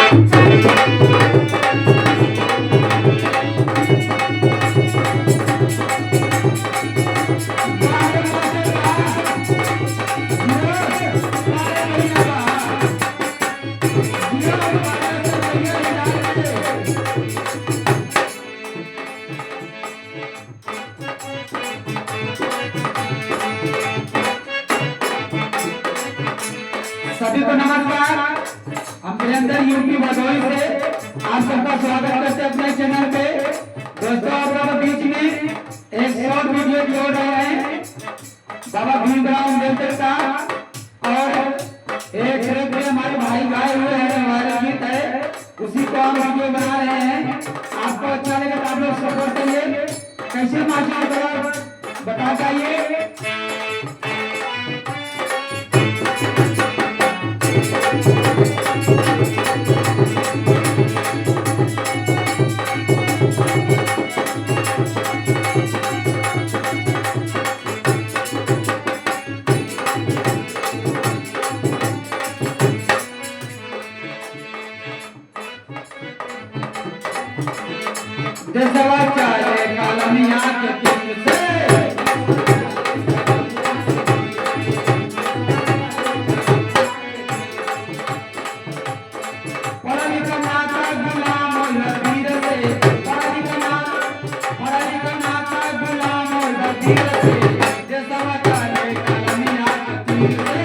सभी को नमस्कार। हम निरंतर यूपी भदोही से आप सबका स्वागत करते हैं अपने चैनल पे। दोस्तों, आप लोगों बीच में एक शॉर्ट वीडियो जोड़ रहे हैं बाबा भीमराव अम्बेडकर का, और एक तरह हमारे भाई गाए हुए हैं, हमारे गीत है, उसी को हम वीडियो बना रहे हैं। आपको अच्छा लगे तो आप लोग सपोर्ट करिए। कैसे मार्चिंग करो बता चाहिए। देशवा चाहे कालमिया के दिन से पढ़ा लिखा नाता गुलाम लकीर से, पढ़ा लिखा नाता गुलाम लकीर से, देशवा चाहे कालमिया के दिन से।